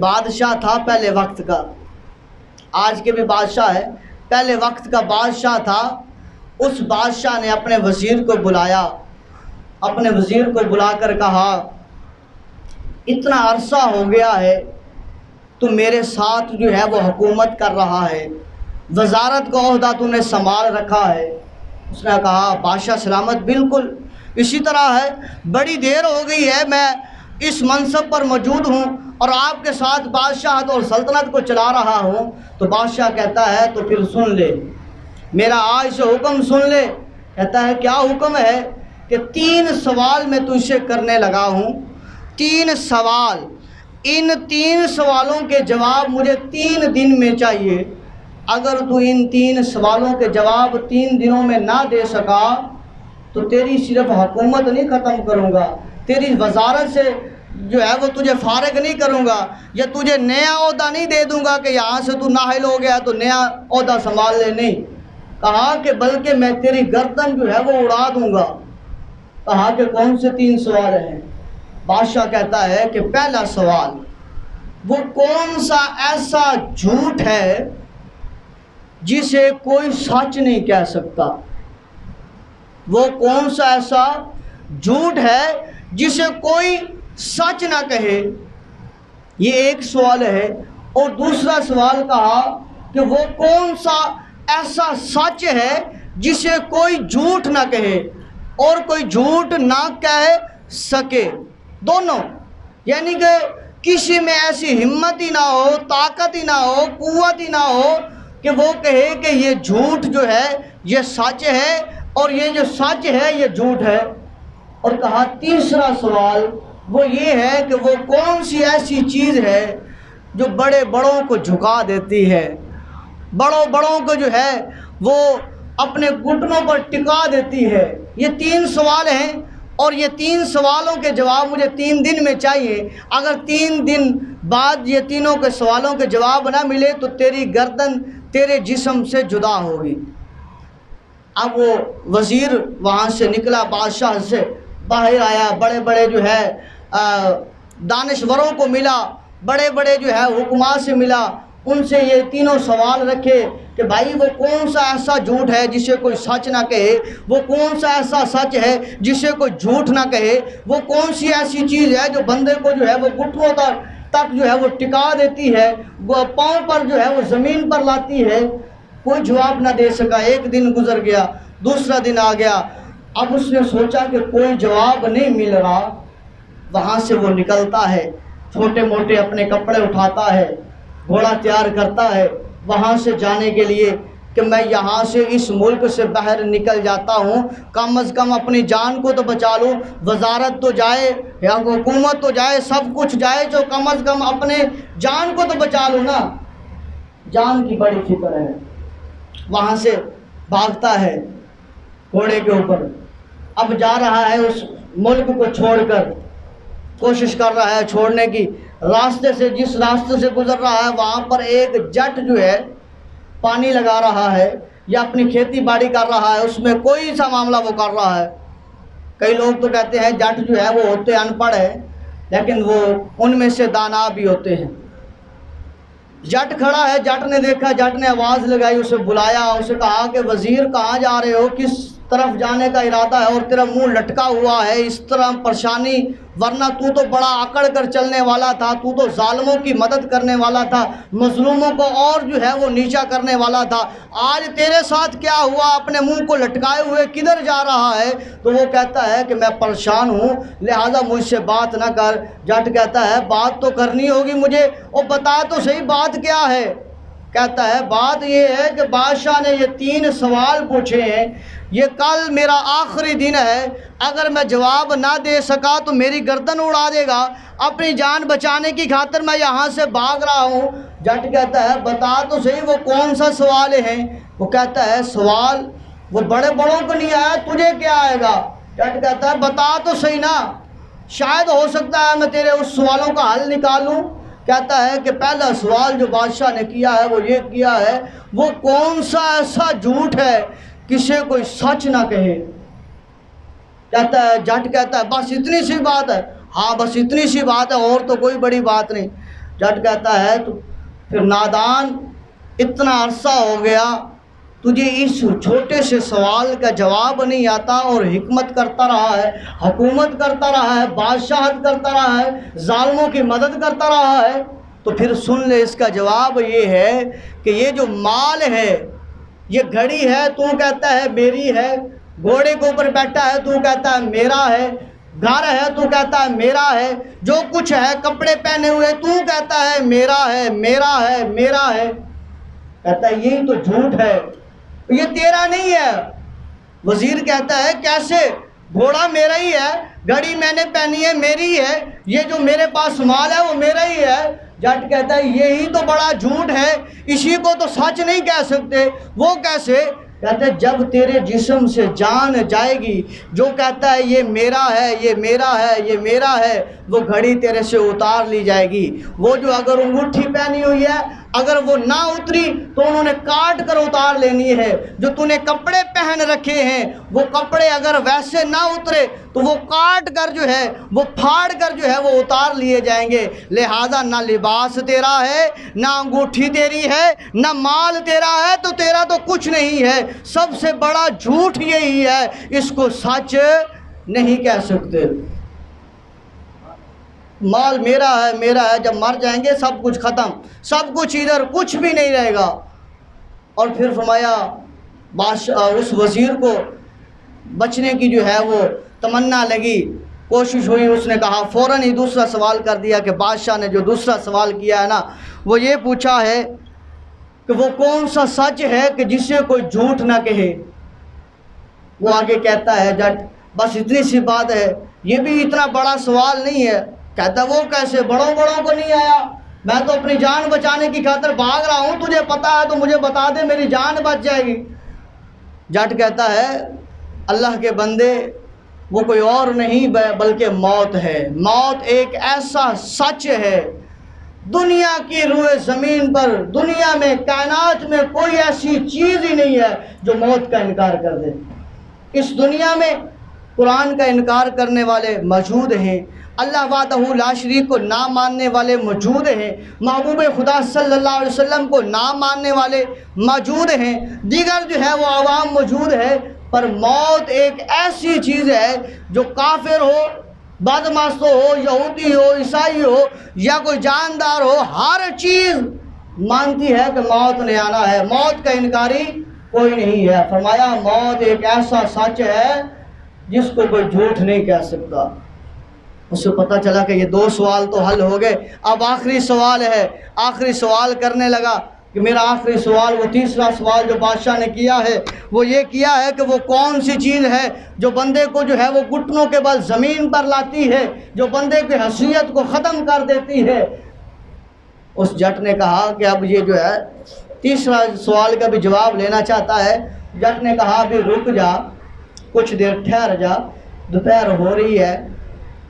بادشاہ تھا پہلے وقت کا، آج کے بھی بادشاہ ہے، پہلے وقت کا بادشاہ تھا۔ اس بادشاہ نے اپنے وزیر کو بلایا، اپنے وزیر کو بلا کر کہا اتنا عرصہ ہو گیا ہے تو میرے ساتھ جو ہے وہ حکومت کر رہا ہے، وزارت کا عہدہ تو نے سنبھال رکھا ہے۔ اس نے کہا بادشاہ سلامت، بالکل اسی طرح ہے، بڑی دیر ہو گئی ہے میں اس منصب پر موجود ہوں اور آپ کے ساتھ بادشاہت اور سلطنت کو چلا رہا ہوں۔ تو بادشاہ کہتا ہے تو پھر سن لے، میرا آج سے حکم سن لے۔ کہتا ہے کیا حکم ہے؟ کہ 3 سوال میں تجھ سے کرنے لگا ہوں، 3 سوال، ان 3 سوالوں کے جواب مجھے 3 دن میں چاہیے۔ اگر تو ان 3 سوالوں کے جواب 3 دنوں میں نہ دے سکا تو تیری صرف حکومت نہیں ختم کروں گا، تیری وزارت سے جو ہے وہ تجھے فارغ نہیں کروں گا، یا تجھے نیا عہدہ نہیں دے دوں گا کہ یہاں سے تو نااہل ہو گیا تو نیا عہدہ سنبھال لے، نہیں۔ کہا کہ بلکہ میں تیری گردن جو ہے وہ اڑا دوں گا۔ کہا کہ کون سے 3 سوال ہیں؟ بادشاہ کہتا ہے کہ پہلا سوال، وہ کون سا ایسا جھوٹ ہے جسے کوئی سچ نہیں کہہ سکتا؟ وہ کون سا ایسا جھوٹ ہے جسے کوئی سچ نہ کہے؟ یہ ایک سوال ہے۔ اور دوسرا سوال کہا کہ وہ کون سا ایسا سچ ہے جسے کوئی جھوٹ نہ کہے اور کوئی جھوٹ نہ کہہ سکے، دونوں، یعنی کہ کسی میں ایسی ہمت ہی نہ ہو، طاقت ہی نہ ہو، قوت ہی نہ ہو کہ وہ کہے کہ یہ جھوٹ جو ہے یہ سچ ہے اور یہ جو سچ ہے یہ جھوٹ ہے۔ اور کہا تیسرا سوال وہ یہ ہے کہ وہ کون سی ایسی چیز ہے جو بڑے بڑوں کو جھکا دیتی ہے، بڑوں کو جو ہے وہ اپنے گھٹنوں پر ٹکا دیتی ہے۔ یہ 3 سوال ہیں اور یہ 3 سوالوں کے جواب مجھے 3 دن میں چاہیے۔ اگر 3 دن بعد یہ تینوں کے سوالوں کے جواب نہ ملے تو تیری گردن تیرے جسم سے جدا ہوگی۔ اب وہ وزیر وہاں سے نکلا، بادشاہ سے باہر آیا، بڑے بڑے جو ہے دانشوروں کو ملا، بڑے بڑے جو ہے حکماء سے ملا، ان سے یہ تینوں سوال رکھے کہ بھائی وہ کون سا ایسا جھوٹ ہے جسے کوئی سچ نہ کہے، وہ کون سا ایسا سچ ہے جسے کوئی جھوٹ نہ کہے، وہ کون سی ایسی چیز ہے جو بندے کو جو ہے وہ گھٹنوں تک جو ہے وہ ٹکا دیتی ہے، وہ پاؤں پر جو ہے وہ زمین پر لاتی ہے۔ کوئی جواب نہ دے سکا۔ ایک دن گزر گیا، دوسرا دن آ گیا، اب اس نے سوچا کہ کوئی جواب نہیں مل رہا۔ وہاں سے وہ نکلتا ہے، چھوٹے موٹے اپنے کپڑے اٹھاتا ہے، گھوڑا تیار کرتا ہے وہاں سے جانے کے لیے کہ میں یہاں سے اس ملک سے باہر نکل جاتا ہوں، کم از کم اپنی جان کو تو بچا لوں۔ وزارت تو جائے یا حکومت تو جائے، سب کچھ جائے، جو کم از کم اپنے جان کو تو بچا لوں نا۔ جان کی بڑی فکر ہے۔ وہاں سے بھاگتا ہے گھوڑے کے اوپر، اب جا رہا ہے اس ملک کو چھوڑ کر، کوشش کر رہا ہے چھوڑنے کی۔ راستے سے، جس راستے سے گزر رہا ہے وہاں پر ایک جٹ جو ہے پانی لگا رہا ہے یا اپنی کھیتی باڑی کر رہا ہے، اس میں کوئی سا معاملہ وہ کر رہا ہے۔ کئی لوگ تو کہتے ہیں جٹ جو ہے وہ ہوتے ان پڑھ ہے، لیکن وہ ان میں سے دانا بھی ہوتے ہیں۔ جٹ کھڑا ہے، جٹ نے دیکھا، جٹ نے آواز لگائی، اسے بلایا، اسے کہا کہ وزیر کہاں جا رہے ہو، کس طرف جانے کا ارادہ ہے، اور تیرا منہ لٹکا ہوا ہے، اس طرح پریشانی، ورنہ تو بڑا اکڑ کر چلنے والا تھا، تو ظالموں کی مدد کرنے والا تھا، مظلوموں کو اور جو ہے وہ نیچا کرنے والا تھا، آج تیرے ساتھ کیا ہوا، اپنے منہ کو لٹکائے ہوئے کدھر جا رہا ہے؟ تو وہ کہتا ہے کہ میں پریشان ہوں، لہذا مجھ سے بات نہ کر۔ جٹ کہتا ہے بات تو کرنی ہوگی مجھے، اور بتا تو صحیح بات کیا ہے؟ کہتا ہے بات یہ ہے کہ بادشاہ نے یہ 3 سوال پوچھے ہیں، یہ کل میرا آخری دن ہے، اگر میں جواب نہ دے سکا تو میری گردن اڑا دے گا، اپنی جان بچانے کی خاطر میں یہاں سے بھاگ رہا ہوں۔ جٹ کہتا ہے بتا تو صحیح وہ کون سا سوال ہیں؟ وہ کہتا ہے سوال وہ بڑے بڑوں کو نہیں آیا، تجھے کیا آئے گا؟ جٹ کہتا ہے بتا تو صحیح نا، شاید ہو سکتا ہے میں تیرے اس سوالوں کا حل نکالوں۔ کہتا ہے کہ پہلا سوال جو بادشاہ نے کیا ہے وہ یہ کیا ہے، وہ کون سا ایسا جھوٹ ہے کسے کوئی سچ نہ کہے؟ کہتا ہے، جٹ کہتا ہے بس اتنی سی بات ہے؟ ہاں بس اتنی سی بات ہے، اور تو کوئی بڑی بات نہیں۔ جٹ کہتا ہے تو پھر نادان اتنا عرصہ ہو گیا تجھے اس چھوٹے سے سوال کا جواب نہیں آتا اور حکمت کرتا رہا ہے، حکومت کرتا رہا ہے، بادشاہت کرتا رہا ہے، ظالموں کی مدد کرتا رہا ہے، تو پھر سن لے اس کا جواب یہ ہے کہ یہ جو مال ہے، یہ گھڑی ہے تو کہتا ہے میری ہے، گھوڑے کے اوپر بیٹھا ہے تو کہتا ہے میرا ہے، گھر ہے تو کہتا ہے میرا ہے، جو کچھ ہے کپڑے پہنے ہوئے تو کہتا ہے میرا ہے میرا ہے میرا ہے، کہتا ہے یہی تو جھوٹ ہے، یہ تیرا نہیں ہے۔ وزیر کہتا ہے کیسے؟ گھوڑا میرا ہی ہے، گھڑی میں نے پہنی ہے میری ہے، یہ جو میرے پاس مال ہے وہ میرا ہی ہے۔ جٹ کہتا ہے یہی تو بڑا جھوٹ ہے، اسی کو تو سچ نہیں کہہ سکتے۔ وہ کیسے؟ کہتا ہے جب تیرے جسم سے جان جائے گی، جو کہتا ہے یہ میرا ہے یہ میرا ہے یہ میرا ہے، وہ گھڑی تیرے سے اتار لی جائے گی۔ وہ جو اگر انگوٹھی پہنی ہوئی ہے اگر وہ نہ اتری تو انہوں نے کاٹ کر اتار لینی ہے۔ جو تو نے کپڑے پہن رکھے ہیں وہ کپڑے اگر ویسے نہ اترے تو وہ کاٹ کر جو ہے وہ پھاڑ کر جو ہے وہ اتار لیے جائیں گے۔ لہٰذا نہ لباس تیرا ہے، نہ انگوٹھی تیری ہے، نہ مال تیرا ہے، تو تیرا تو کچھ نہیں ہے۔ سب سے بڑا جھوٹ یہی ہے، اس کو سچ نہیں کہہ سکتے۔ مال میرا ہے، جب مر جائیں گے سب کچھ ختم، سب کچھ ادھر، کچھ بھی نہیں رہے گا۔ اور پھر فرمایا بادشاہ اس وزیر کو بچنے کی جو ہے وہ تمنا لگی، کوشش ہوئی، اس نے کہا فوراً ہی دوسرا سوال کر دیا کہ بادشاہ نے جو دوسرا سوال کیا ہے نا وہ یہ پوچھا ہے کہ وہ کون سا سچ ہے کہ جس سے کوئی جھوٹ نہ کہے۔ وہ آگے کہتا ہے جٹ بس اتنی سی بات ہے، یہ بھی اتنا بڑا سوال نہیں ہے۔ کہتا ہے وہ کیسے؟ بڑوں کو نہیں آیا، میں تو اپنی جان بچانے کی خاطر بھاگ رہا ہوں، تجھے پتا ہے تو مجھے بتا دے، میری جان بچ جائے گی۔ جٹ کہتا ہے اللہ کے بندے وہ کوئی اور نہیں بلکہ موت ہے۔ موت ایک ایسا سچ ہے، دنیا کی روئے زمین پر، دنیا میں، کائنات میں کوئی ایسی چیز ہی نہیں ہے جو موت کا انکار کر دے۔ اس دنیا میں قرآن کا انکار کرنے والے موجود ہیں، اللہ وحدہ لا شریک کو نہ ماننے والے موجود ہیں، محبوب خدا صلی اللہ علیہ وسلم کو نہ ماننے والے موجود ہیں، دیگر جو ہے وہ عوام موجود ہے، پر موت ایک ایسی چیز ہے جو کافر ہو، بدمست ہو، یہودی ہو، عیسائی ہو یا کوئی جاندار ہو، ہر چیز مانتی ہے کہ موت نے آنا ہے، موت کا انکاری کوئی نہیں ہے۔ فرمایا موت ایک ایسا سچ ہے جس کو کوئی جھوٹ نہیں کہہ سکتا۔ اس سے پتہ چلا کہ یہ دو سوال تو حل ہو گئے، اب آخری سوال ہے۔ آخری سوال کرنے لگا کہ میرا آخری سوال، وہ تیسرا سوال جو بادشاہ نے کیا ہے وہ یہ کیا ہے کہ وہ کون سی چیز ہے جو بندے کو جو ہے وہ گھٹنوں کے بل زمین پر لاتی ہے، جو بندے کی حیثیت کو ختم کر دیتی ہے۔ اس جٹ نے کہا کہ اب یہ جو ہے تیسرا سوال کا بھی جواب لینا چاہتا ہے۔ جٹ نے کہا ابھی رک جا، کچھ دیر ٹھہر جا، دوپہر ہو رہی ہے،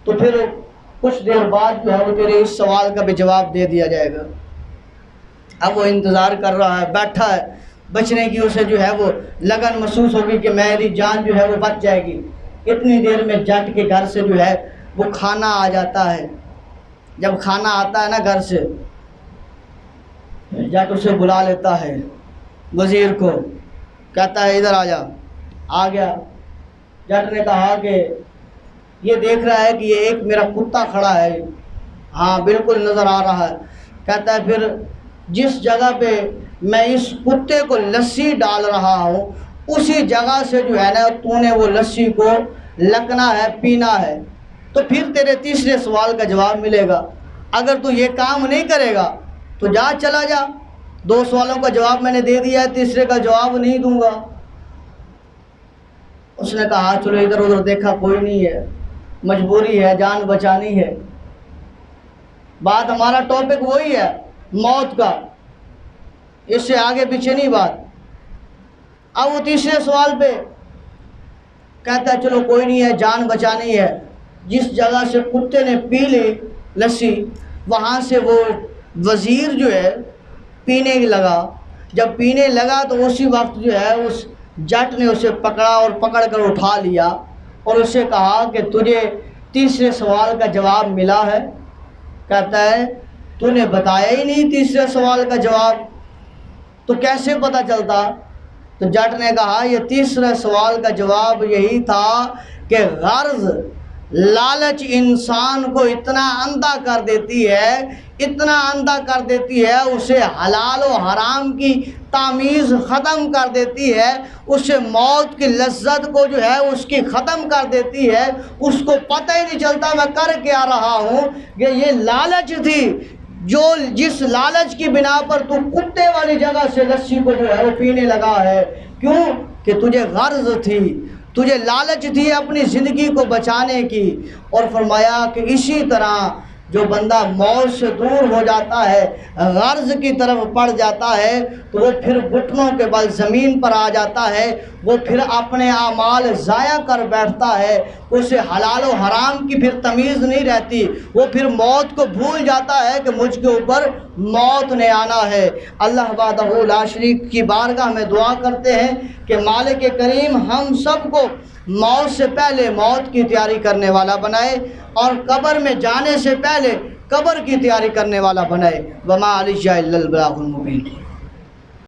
تو پھر کچھ دیر بعد جو ہے وہ تیرے اس سوال کا بھی جواب دے دیا جائے گا۔ اب وہ انتظار کر رہا ہے، بیٹھا ہے، بچنے کی اسے جو ہے وہ لگن محسوس ہوگی کہ میری جان جو ہے وہ بچ جائے گی۔ اتنی دیر میں جٹ کے گھر سے جو ہے وہ کھانا آ جاتا ہے۔ جب کھانا آتا ہے نا گھر سے، جٹ اسے بلا لیتا ہے وزیر کو، کہتا ہے ادھر آ جا۔ آ گیا۔ جٹ نے کہا کہ یہ دیکھ رہا ہے کہ یہ ایک میرا کتا کھڑا ہے، ہاں بالکل نظر آ رہا ہے۔ کہتا ہے پھر جس جگہ پہ میں اس کتے کو لسی ڈال رہا ہوں اسی جگہ سے جو ہے نا تو نے وہ لسی کو لکنا ہے، پینا ہے، تو پھر تیرے تیسرے سوال کا جواب ملے گا۔ اگر تو یہ کام نہیں کرے گا تو جا، چلا جا، دو سوالوں کا جواب میں نے دے دیا ہے، تیسرے کا جواب نہیں دوں گا۔ اس نے کہا چلو ادھر ادھر دیکھا، کوئی نہیں ہے، مجبوری ہے، جان بچانی ہے۔ بات ہمارا ٹاپک وہی ہے، موت کا، اس سے آگے پیچھے نہیں بات۔ اب وہ تیسرے سوال پہ کہتا ہے چلو کوئی نہیں ہے، جان بچانی ہے۔ جس جگہ سے کتے نے پی لی لسی وہاں سے وہ وزیر جو ہے پینے لگا۔ جب پینے لگا تو اسی وقت جو ہے اس جٹ نے اسے پکڑا اور پکڑ کر اٹھا لیا اور اسے کہا کہ تجھے تیسرے سوال کا جواب ملا ہے؟ کہتا ہے تو نے بتایا ہی نہیں تیسرے سوال کا جواب، تو کیسے پتہ چلتا؟ تو جٹ نے کہا یہ تیسرے سوال کا جواب یہی تھا کہ غرض، لالچ انسان کو اتنا اندھا کر دیتی ہے، اتنا اندھا کر دیتی ہے، اسے حلال و حرام کی تمیز ختم کر دیتی ہے، اسے موت کی لذت کو جو ہے اس کی ختم کر دیتی ہے، اس کو پتہ ہی نہیں چلتا میں کر کیا رہا ہوں۔ کہ یہ لالچ تھی، جو جس لالچ کی بنا پر تو کتے والی جگہ سے لسی کو جو ہے وہ پینے لگا ہے، کیوں کہ تجھے غرض تھی، تجھے لالچ تھی اپنی زندگی کو بچانے کی۔ اور فرمایا کہ اسی طرح جو بندہ موت سے دور ہو جاتا ہے، غرض کی طرف پڑ جاتا ہے، تو وہ پھر گھٹنوں کے بل زمین پر آ جاتا ہے، وہ پھر اپنے اعمال ضائع کر بیٹھتا ہے، اسے حلال و حرام کی پھر تمیز نہیں رہتی، وہ پھر موت کو بھول جاتا ہے کہ مجھ کے اوپر موت نے آنا ہے۔ اللہ وحدہ لا شریک کی بارگاہ میں دعا کرتے ہیں کہ مالک کریم ہم سب کو موت سے پہلے موت کی تیاری کرنے والا بنائے، اور قبر میں جانے سے پہلے قبر کی تیاری کرنے والا بنائے۔ وما علیہ الا البلاغ المبین۔